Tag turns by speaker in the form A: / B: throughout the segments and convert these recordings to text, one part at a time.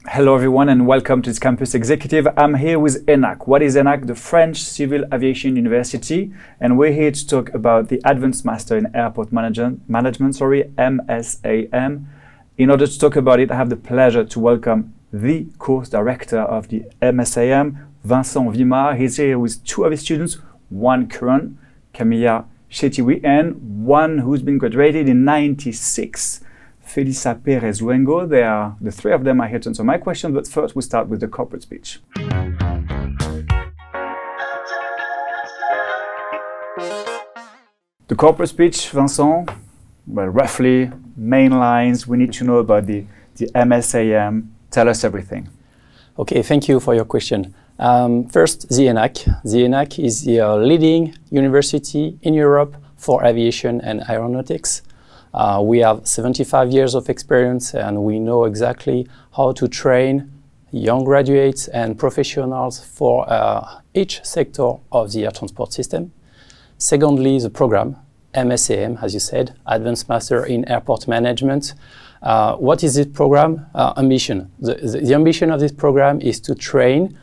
A: Hello everyone and welcome to this Campus Executive. I'm here with ENAC. What is ENAC? The French Civil Aviation University, and we're here to talk about the Advanced Master in Airport Management, MSAM. In order to talk about it, I have the pleasure to welcome the course director of the MSAM, Vincent Vimard. He's here with two of his students, one current, Camilla Chetiwi, and one who's been graduated in '96. Felisa Perez Luengo. The three of them are here to answer my question, but first we start with the corporate speech. The corporate speech, Vincent, well, roughly, main lines, we need to know about the MSAM. Tell us everything.
B: Okay, thank you for your question. First, the ENAC. The ENAC is the leading university in Europe for aviation and aeronautics. We have 75 years of experience and we know exactly how to train young graduates and professionals for each sector of the air transport system. Secondly, the program, MSAM, as you said, Advanced Master in Airport Management. What is this program? Ambition. The ambition of this program is to train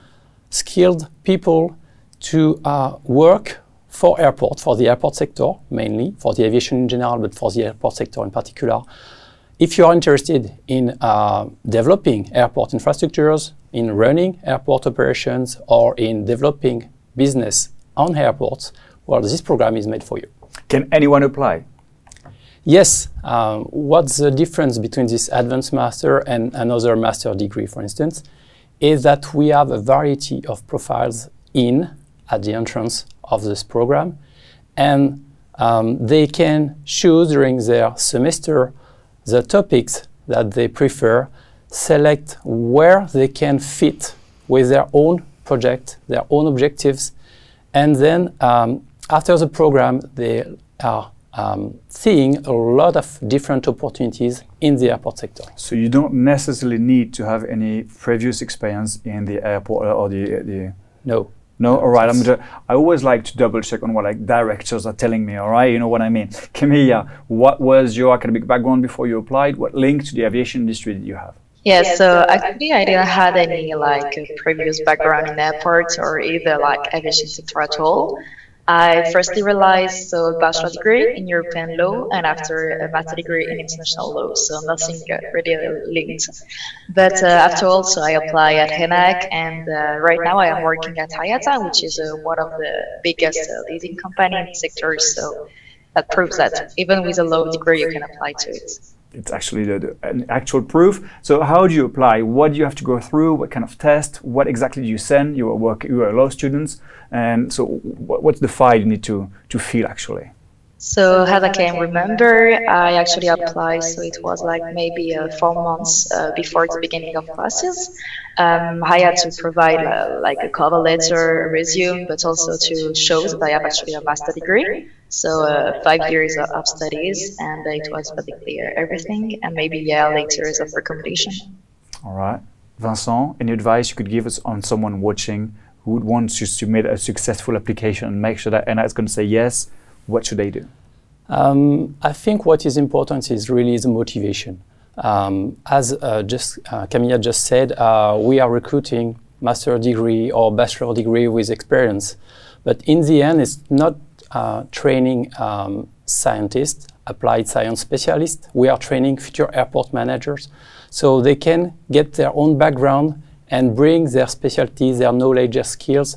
B: skilled people to work for airport, for the airport sector mainly, for the aviation in general, but for the airport sector in particular. If you are interested in developing airport infrastructures, in running airport operations, or in developing business on airports, well, this program is made for you.
A: Can anyone apply?
B: Yes. What's the difference between this advanced master and another master degree, for instance, is that we have a variety of profiles at the entrance of this program, and they can choose during their semester the topics that they prefer, select where they can fit with their own project, their own objectives, and then after the program they are seeing a lot of different opportunities in the airport sector.
A: So you don't necessarily need to have any previous experience in the airport or the
B: No.
A: No, all right. I always like to double check on what directors are telling me. All right, you know what I mean. Camilla, what was your academic background before you applied? What link to the aviation industry did you have?
C: Yeah, so actually I didn't have any previous background in airports or either aviation sector at all. I firstly realized a bachelor degree in European law and after a master degree in international law, so nothing really linked. But after all, so I applied at ENAC, and right now I am working at IATA, which is one of the biggest leading company in the sector, so that proves that even with a low degree you can apply to it.
A: It's actually an actual proof. So how do you apply? What do you have to go through? What kind of test? What exactly do you send? You are law students, and so what's the file you need to fill actually?
C: So as I can remember, I actually applied, so it was maybe 4 months before the beginning of classes. I had to provide a cover letter, a resume, but also to show that I have actually a master degree. So 5 years of studies, and it was basically everything, and maybe letters of recommendation.
A: All right. Vincent, any advice you could give us on someone watching who would want to submit a successful application and make sure that ENAC is going to say yes? What should they do?
B: I think what is important is really the motivation. As Camilla just said, we are recruiting master degree or bachelor degree with experience. But in the end, it's not training scientists, applied science specialists. We are training future airport managers. So they can get their own background and bring their specialties, their knowledge, their skills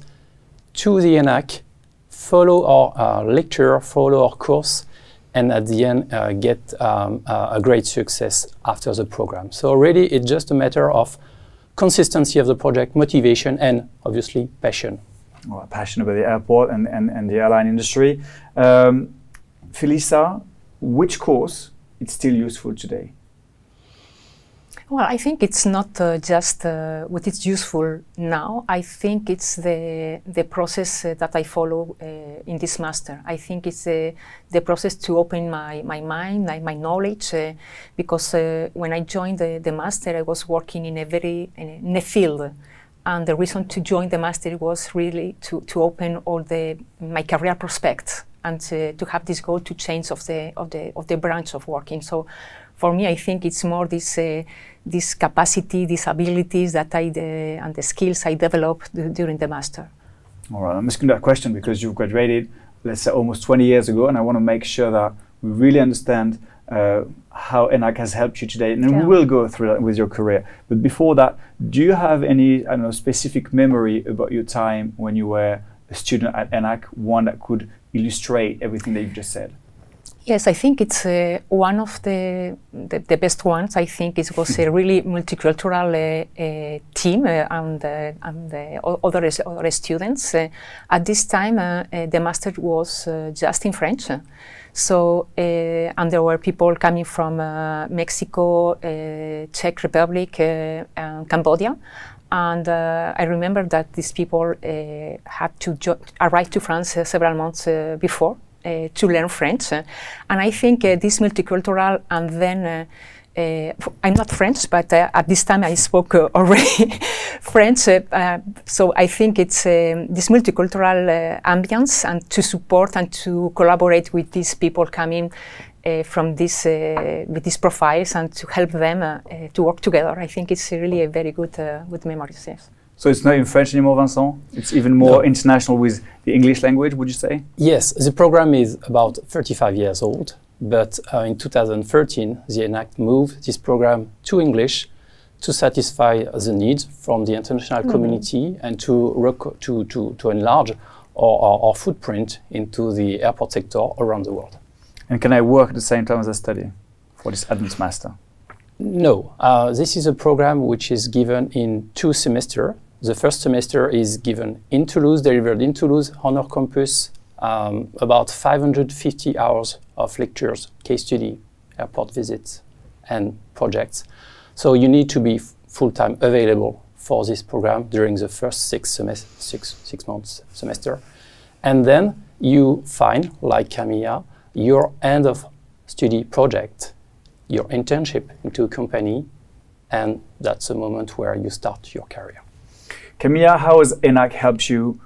B: to the ENAC, follow our lecture, follow our course, and at the end get a great success after the program. So really it's just a matter of consistency of the project, motivation, and obviously passion.
A: Well, passion about the airport and the airline industry. Felisa, which course is still useful today?
D: Well, I think it's not just what is useful now. I think it's the process that I follow in this master. I think it's the process to open my mind, my knowledge, because when I joined the master, I was working in a field. And the reason to join the master was really to open all my career prospects and to have this goal to change of the branch of working. So for me, I think it's more this capacity, these abilities that and the skills I developed during the master.
A: All right, I'm asking that question because you've graduated, let's say, almost 20 years ago, and I want to make sure that we really understand how ENAC has helped you today, and we will go through that with your career. But before that, do you have any, I don't know, specific memory about your time when you were a student at ENAC, one that could illustrate everything that you've just said?
D: Yes, I think it's one of the best ones. I think it was a really multicultural team and other students. At this time, the master was just in French. So, and there were people coming from Mexico, Czech Republic, and Cambodia. And I remember that these people had to arrive to France several months before to learn French. And I think this multicultural, and then I'm not French, but at this time I spoke already French. So I think it's this multicultural ambience, and to support and to collaborate with these people coming from this with these profiles, and to help them to work together. I think it's really a very good memory. Yes.
A: So it's not in French anymore, Vincent? It's even more international with the English language, would you say?
B: Yes, the program is about 35 years old, but in 2013, the ENAC moved this program to English to satisfy the needs from the international community and to enlarge our footprint into the airport sector around the world.
A: And can I work at the same time as I study for this advanced master?
B: No, this is a program which is given in 2 semesters. The first semester is given in Toulouse, delivered in Toulouse, on our campus, about 550 hours of lectures, case study, airport visits, and projects. So you need to be full-time available for this program during the first 6 months semester. And then you find, like Camilla, your end of study project, your internship into a company, and that's the moment where you start your career.
A: Camilla, how has ENAC helped you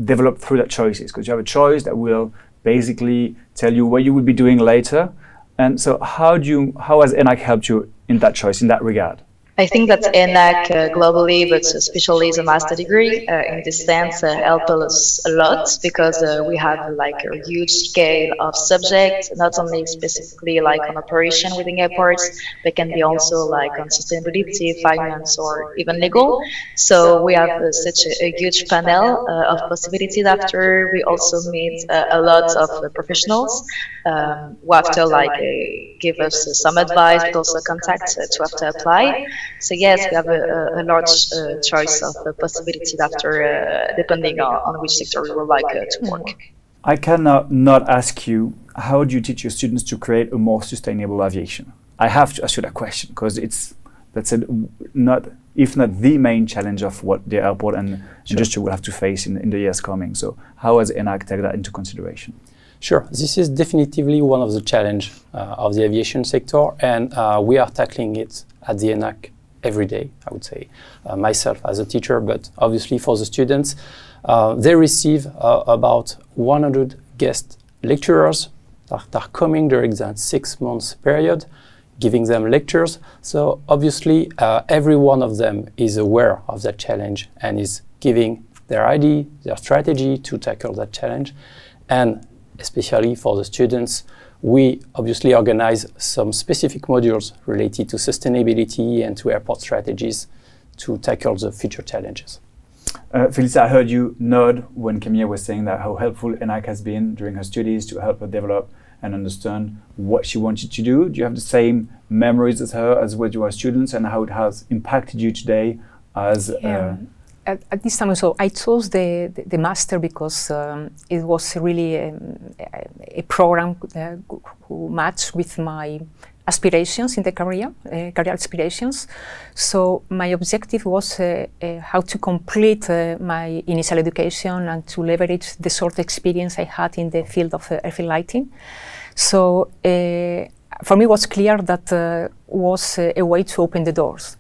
A: develop through that choices? Because you have a choice that will basically tell you what you will be doing later. And so how has ENAC helped you in that choice, in that regard?
C: I think that ENAC globally, but especially the master degree, in this sense, helped us a lot, because we have like a huge scale of subjects, not only specifically like on operation within airports, but can be also like on sustainability, finance, or even legal. So we have such a huge panel of possibilities. After we also meet a lot of professionals who after like give us some advice, but also contact to have to apply. So yes, we have a large choice of possibilities after, depending on which sector we would like to work.
A: I cannot not ask you, how do you teach your students to create a more sustainable aviation? I have to ask you that question, because that's if not the main challenge of what the airport and industry will have to face in the years coming. So how has ENAC taken that into consideration?
B: Sure, this is definitively one of the challenges of the aviation sector, and we are tackling it at the ENAC every day, I would say, myself as a teacher, but obviously for the students. They receive about 100 guest lecturers that are coming during that 6 months period, giving them lectures. So obviously every one of them is aware of that challenge and is giving their idea, their strategy to tackle that challenge. And especially for the students, we obviously organize some specific modules related to sustainability and to airport strategies to tackle the future challenges.
A: Felicia, I heard you nod when Camilla was saying that how helpful ENAC has been during her studies to help her develop and understand what she wanted to do. Do you have the same memories as her as with your students, and how it has impacted you today as
D: at this time, so I chose the master because it was really a program who matched with my aspirations in the career aspirations. So my objective was how to complete my initial education and to leverage the sort of experience I had in the field of airfield lighting. So for me, it was clear that was a way to open the doors.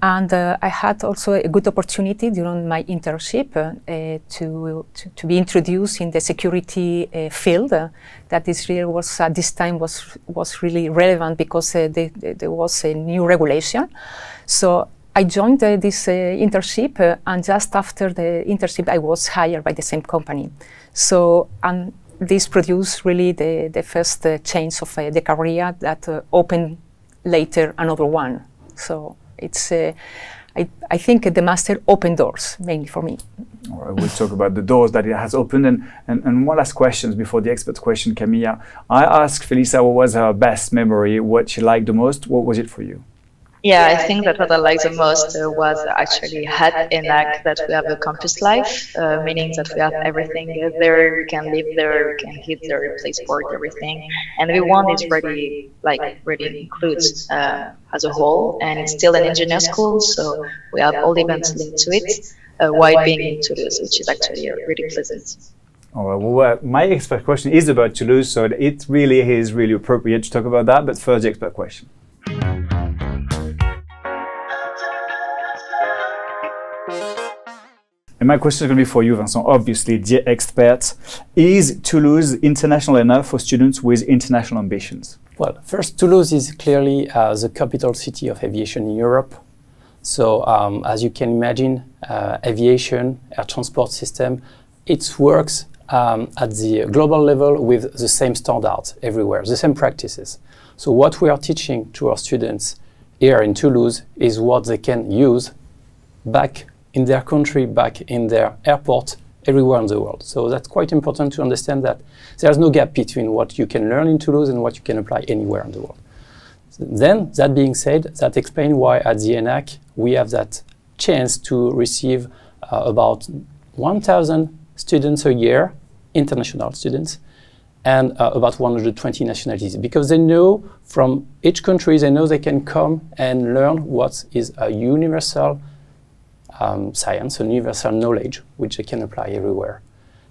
D: And I had also a good opportunity during my internship to be introduced in the security field. That is really was at this time was really relevant because there was a new regulation. So I joined this internship, and just after the internship, I was hired by the same company. So this produced really the first change of the career that opened later another one. So it's I think the master opened doors mainly for me.
A: All right, we'll talk about the doors that it has opened. And one last question before the expert question, Camilla. I asked Felicia what was her best memory, what she liked the most. What was it for you?
C: Yeah, I think that what I liked the most was actually at ENAC that we have a campus life, meaning that we have everything there, we can live there, we can eat there, play sport, everything. And we want it really, really includes as a whole, and it's still an engineer school, so we have all events linked to it, while being in Toulouse, which is actually really pleasant.
A: All right, well, my expert question is about Toulouse, so it really is really appropriate to talk about that, but first the expert question. And my question is going to be for you, Vincent. Obviously, dear expert, is Toulouse international enough for students with international ambitions?
B: Well, first, Toulouse is clearly the capital city of aviation in Europe. So, as you can imagine, aviation, air transport system, it works at the global level with the same standards everywhere, the same practices. So what we are teaching to our students here in Toulouse is what they can use back in their country, back in their airport, everywhere in the world. So that's quite important to understand that there's no gap between what you can learn in Toulouse and what you can apply anywhere in the world. So then, that being said, that explains why at the ENAC we have that chance to receive about 1,000 students a year, international students, and about 120 nationalities, because they know from each country, they know they can come and learn what is a universal science, a universal knowledge, which they can apply everywhere.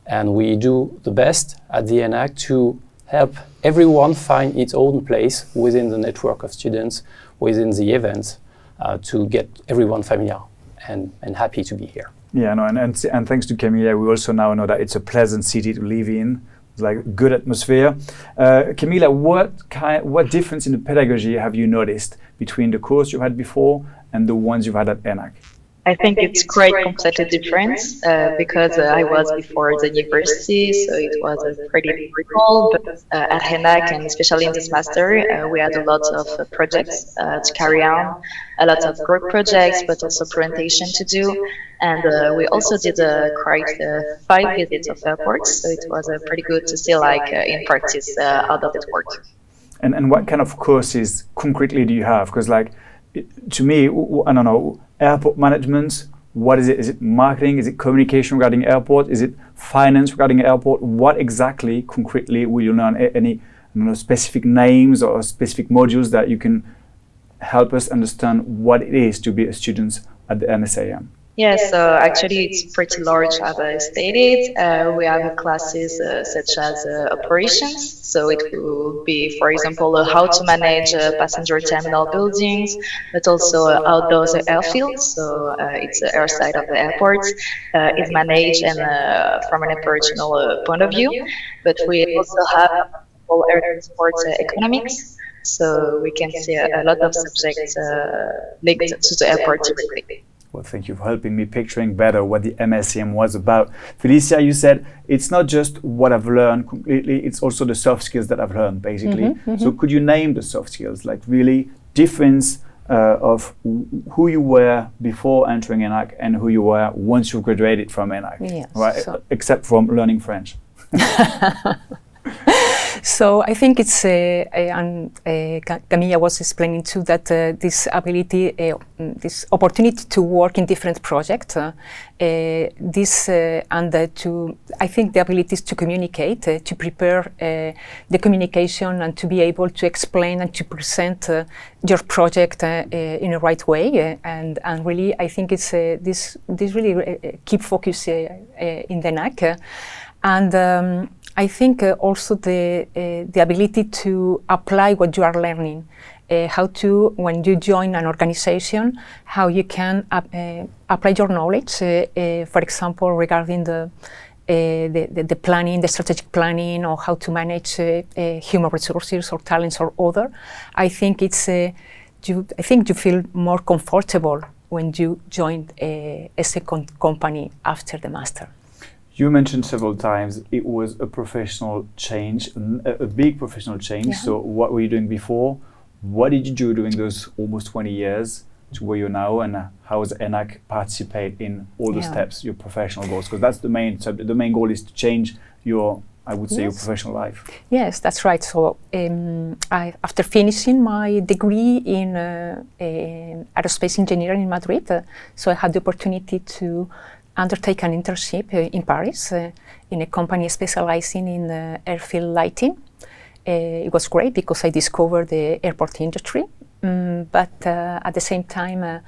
B: And we do the best at the ENAC to help everyone find its own place within the network of students, within the events, to get everyone familiar and happy to be here.
A: Yeah, no, and thanks to Camilla, we also now know that it's a pleasant city to live in. It's like good atmosphere. Camilla, what difference in the pedagogy have you noticed between the course you had before and the ones you've had at ENAC?
C: I think it's quite completely different because I was before the university, so it was pretty difficult. But at ENAC, and especially in this master, we had a lot of projects to carry on, a lot of group projects, but also presentation to do. And we also did quite 5 visits of airports, so it was pretty good to see, in practice, how does it work.
A: And what kind of courses concretely do you have? Because, to me, I don't know, airport management, what is it? Is it marketing? Is it communication regarding airport? Is it finance regarding airport? What exactly, concretely, will you learn? Any specific names or specific modules that you can help us understand what it is to be a student at the MSAM?
C: Yes, so actually it's pretty large, as I stated. We have classes such as operations. So it will be, for example, how to manage passenger terminal buildings, but also outdoors airfields. So it's the air side of the airport is managed and from an operational point of view. But we also have air transport economics. So we can see a lot of subjects linked to the airport directly.
A: Well, thank you for helping me picturing better what the MSAM was about. Felicia, you said it's not just what I've learned completely, it's also the soft skills that I've learned, basically. So could you name the soft skills, really difference of who you were before entering ENAC and who you were once you graduated from ENAC,
D: yes,
A: right? So except from learning French.
D: So I think it's, and Camilla was explaining too, that this ability, this opportunity to work in different projects, I think the abilities to communicate, to prepare the communication and to be able to explain and to present your project in the right way. And really, I think it's this really keep focus in the ENAC. And I think also the ability to apply what you are learning how to, when you join an organization, how you can apply your knowledge, for example, regarding the planning, the strategic planning, or how to manage human resources or talents or other. I think it's I think you feel more comfortable when you join a second company after the master.
A: You mentioned several times it was a professional change, a big professional change. Yeah. So what were you doing before? What did you do during those almost 20 years to where you're now, and how does ENAC participate in all the steps, your professional goals? Because that's the main subject. The main goal is to change your, I would say, your professional life.
D: Yes, that's right. So after finishing my degree in aerospace engineering in Madrid, so I had the opportunity to undertake an internship in Paris in a company specializing in airfield lighting. It was great because I discovered the airport industry, but at the same time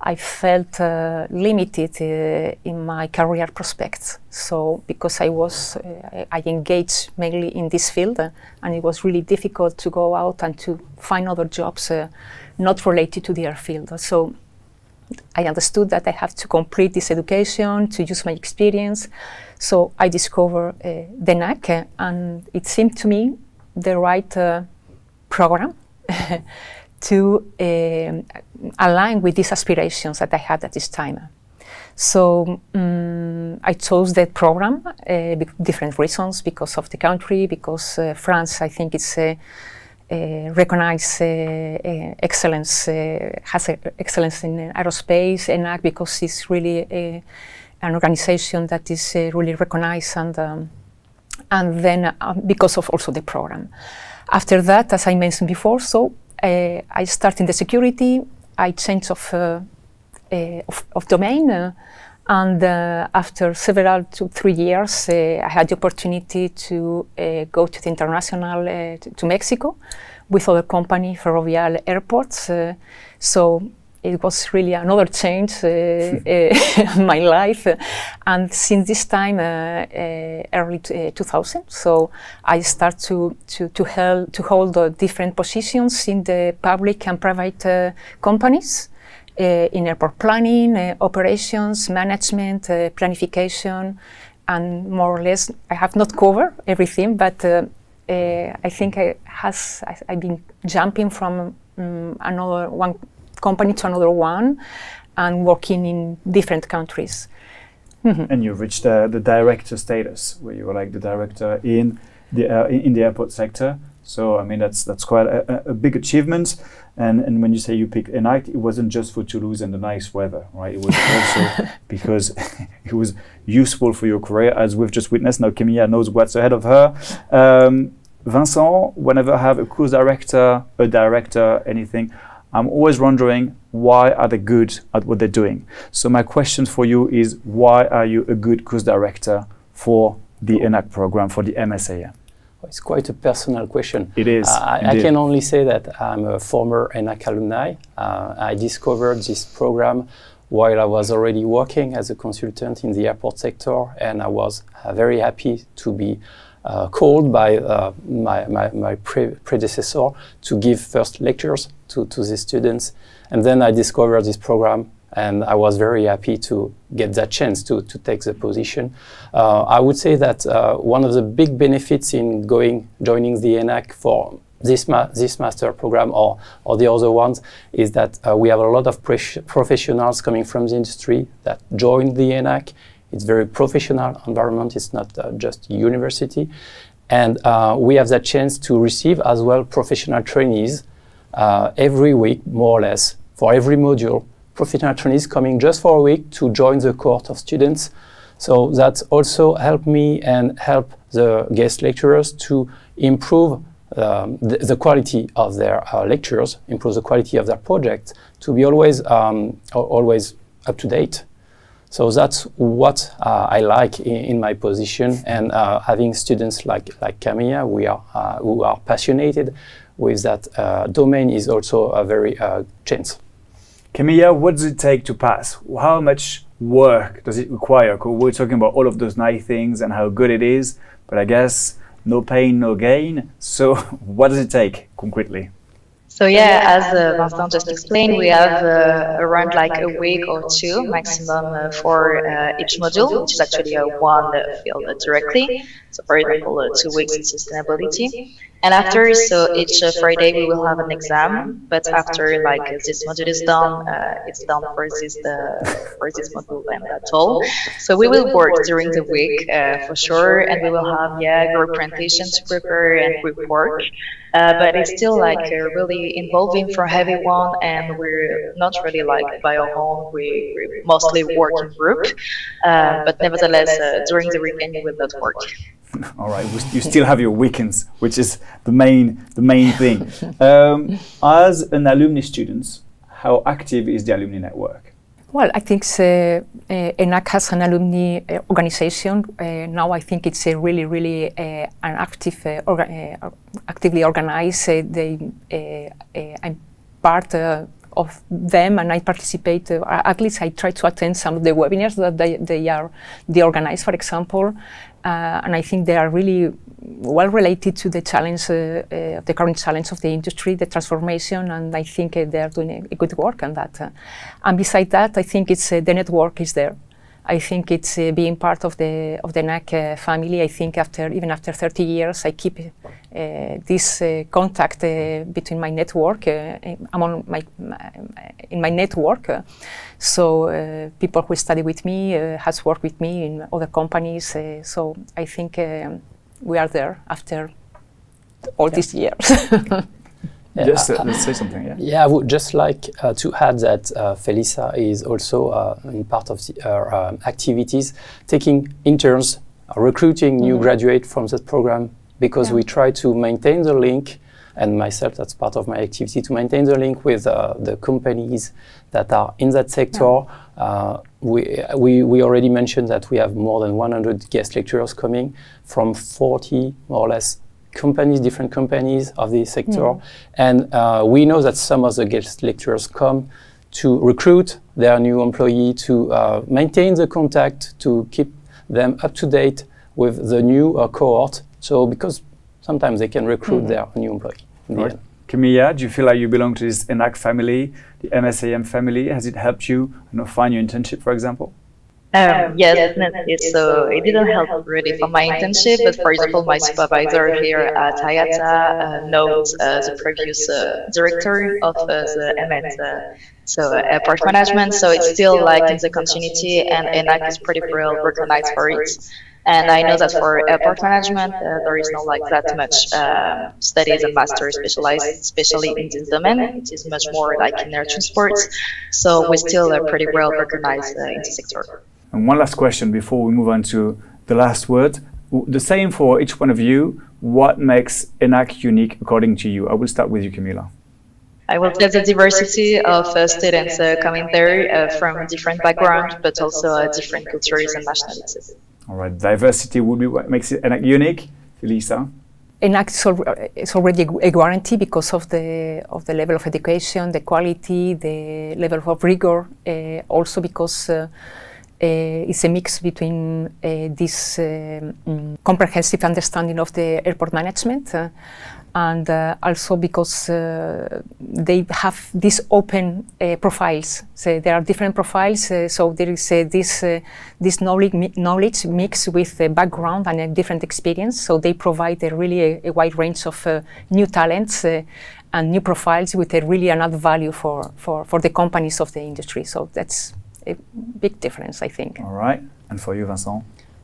D: I felt limited in my career prospects. So because I engaged mainly in this field, and it was really difficult to go out and to find other jobs not related to the airfield. So I understood that I have to complete this education, to use my experience. So I discovered the ENAC, and it seemed to me the right program to align with these aspirations that I had at this time. So I chose that program for different reasons, because of the country, because France, I think it's recognized excellence, has excellence in aerospace, ENAC, because it's really an organization that is really recognized, and then because of also the program. After that, as I mentioned before, so I started in the security. I changed of domain, and after several 2-3 years, I had the opportunity to go to the international, to Mexico, with other company, Ferrovial Airports. So it was really another change in my life. And since this time, early 2000, so I start to hold different positions in the public and private companies. In airport planning, operations, management, planification, and more or less, I have not covered everything, but I think I've been jumping from one company to another one, and working in different countries.
A: And you reached the director status, where you were like the director in the airport sector. So I mean that's quite a big achievement. And when you say you picked ENAC, it wasn't just for Toulouse and the nice weather, right? It was also because it was useful for your career, as we've just witnessed. Now Camilla knows what's ahead of her. Vincent, whenever I have a course director, a director, anything, I'm always wondering, why are they good at what they're doing? So my question for you is, why are you a good course director for the ENAC program, for the MSAM?
B: It's quite a personal question.
A: It is.
B: I can only say that I'm a former ENAC alumni. I discovered this program while I was already working as a consultant in the airport sector, and I was very happy to be called by my predecessor to give first lectures to the students. And then I discovered this program, and I was very happy to get that chance to take the position. I would say that one of the big benefits in joining the ENAC for this master program or the other ones is that we have a lot of professionals coming from the industry that join the ENAC. It's a very professional environment. It's not just university. And we have that chance to receive as well professional trainees every week, more or less, for every module. Professional trainees coming just for a week to join the cohort of students. So that's also helped me and help the guest lecturers to improve the quality of their lectures, improve the quality of their projects, to be always up to date. So that's what I like in my position, and having students like Camilla, who are passionate with that domain is also a very chance.
A: Camilla, what does it take to pass? How much work does it require? We're talking about all of those nice things and how good it is, but I guess no pain, no gain. So what does it take concretely?
C: So yeah, as Vincent just explained, we have around like a week or two maximum for each module, which is actually one field directly. So for example, 2 weeks in sustainability. And after, so each Friday we will have an exam, but after like this module is done, it's done for this module and that's all. So we will work during the week for sure, and we will have group presentation to prepare and group work. But it's still like really involving for everyone, and we're not really like by our own. We mostly work in group, but nevertheless, during the weekend you will not work.
A: All right, you still have your weekends, which is the main thing. As an alumni student, how active is the alumni network?
D: Well, I think ENAC has an alumni organization. Now I think it's really an active, actively organized. I'm part of them, and I participate. At least I try to attend some of the webinars that they organize, for example. And I think they are really well related to the challenge, the current challenge of the industry, the transformation, and I think they are doing a good work on that. And beside that, I think it's the network is there. I think it's being part of the ENAC family. I think even after 30 years, I keep this contact between my network, in my network. So people who study with me has worked with me in other companies. So I think we are there after all these years.
A: Just let's say something.
B: Yeah, I would just like to add that Felisa is also in part of our activities, taking interns, recruiting new graduates from that program, because we try to maintain the link, and myself, that's part of my activity, to maintain the link with the companies that are in that sector. We already mentioned that we have more than 100 guest lecturers coming from 40, more or less, companies, different companies of the sector. And we know that some of the guest lecturers come to recruit their new employee, to maintain the contact, to keep them up to date with the new cohort. So because sometimes they can recruit their new employee.
A: Right. Camilla, do you feel like you belong to this ENAC family, the MSAM family? Has it helped you, find your internship, for example?
C: Yes, definitely. So it didn't help really for my internship, but for example, my supervisor here at IATA knows the previous director of the MS, so airport management. So it's still like in the continuity, and ENAC is pretty well recognized for it. And I know that for airport management, there is not like that much studies and masters specialized, especially in this domain. It is much more like in air transport. So we're still pretty well recognized in the sector.
A: And one last question before we move on to the last word. The same for each one of you. What makes ENAC unique according to you? I will start with you, Camilla.
C: I will say the diversity of students coming there from different backgrounds, but also different cultures and nationalities.
A: All right, diversity would be what makes it ENAC unique. Felisa?
D: ENAC is already a guarantee because of the level of education, the quality, the level of rigor, also because it's a mix between this comprehensive understanding of the airport management and also because they have these open profiles. So there are different profiles, so there is this knowledge mixed with background and a different experience. So they provide really a wide range of new talents and new profiles with a really another value for the companies of the industry. So that's a big difference, I think.
A: All right. And for you, Vincent?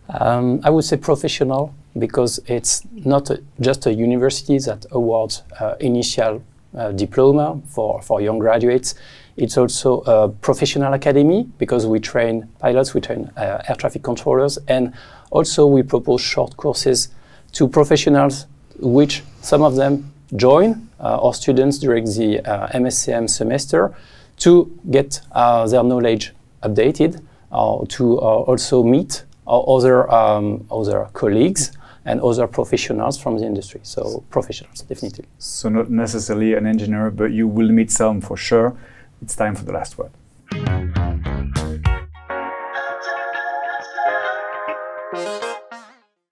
B: I would say professional, because it's not just a university that awards initial diploma for young graduates. It's also a professional academy, because we train pilots, we train air traffic controllers, and also we propose short courses to professionals, which some of them join our students during the MSAM semester to get their knowledge updated, to also meet other colleagues and other professionals from the industry. So professionals, definitely.
A: So not necessarily an engineer, but you will meet some for sure. It's time for the last word.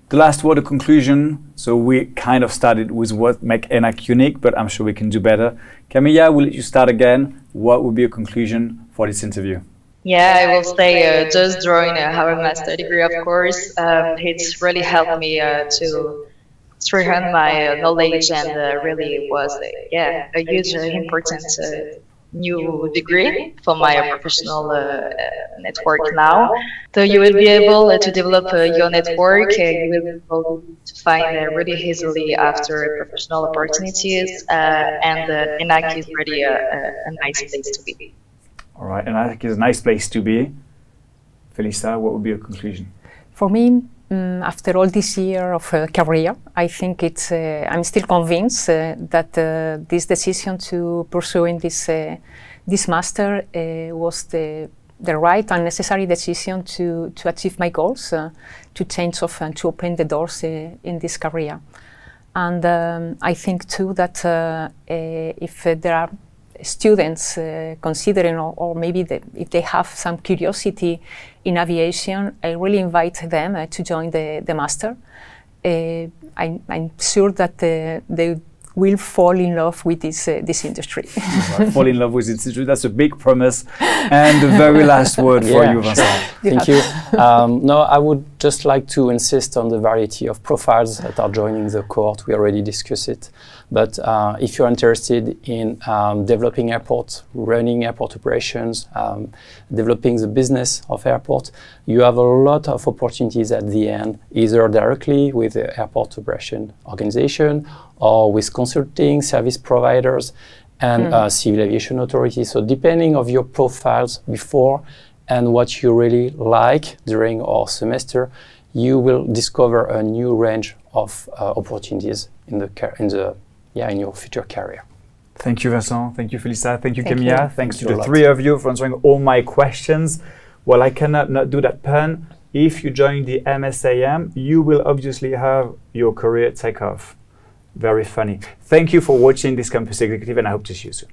A: The last word of conclusion. So we kind of started with what make ENAC unique, but I'm sure we can do better. Camilla, we'll let you start again. What would be a conclusion for this interview?
C: Yeah, I will say just drawing our master degree, of course, it's really helped me to strengthen my knowledge, and really was a huge important new degree for my professional network now. So you will be able to develop your network, you will be able to find really easily after professional opportunities, and ENAC is really a nice place to be.
A: All right, and I think it's a nice place to be. Felisa, what would be your conclusion?
D: For me, after all this year of career, I think it's. I'm still convinced that this decision to pursuing this master was the right and necessary decision to achieve my goals, to change off and to open the doors in this career. And I think too that if there are students considering, or maybe if they have some curiosity in aviation, I really invite them to join the master. I'm sure that they will fall in love with this industry.
A: Right, fall in love with this industry. That's a big promise. And the very last word for you, Vincent.
B: Thank you. No, I would just like to insist on the variety of profiles that are joining the cohort. We already discussed it. But if you're interested in developing airports, running airport operations, developing the business of airport, you have a lot of opportunities at the end, either directly with the airport operation organization or with consulting service providers and civil aviation authorities. So depending on your profiles before and what you really like during our semester, you will discover a new range of opportunities in your future career.
A: Thank you, Vincent. Thank you, Felisa. Thank you, Camilla. Thanks to the three of you for answering all my questions. Well, I cannot not do that pun. If you join the MSAM, you will obviously have your career take off. Very funny. Thank you for watching this Campus Executive, and I hope to see you soon.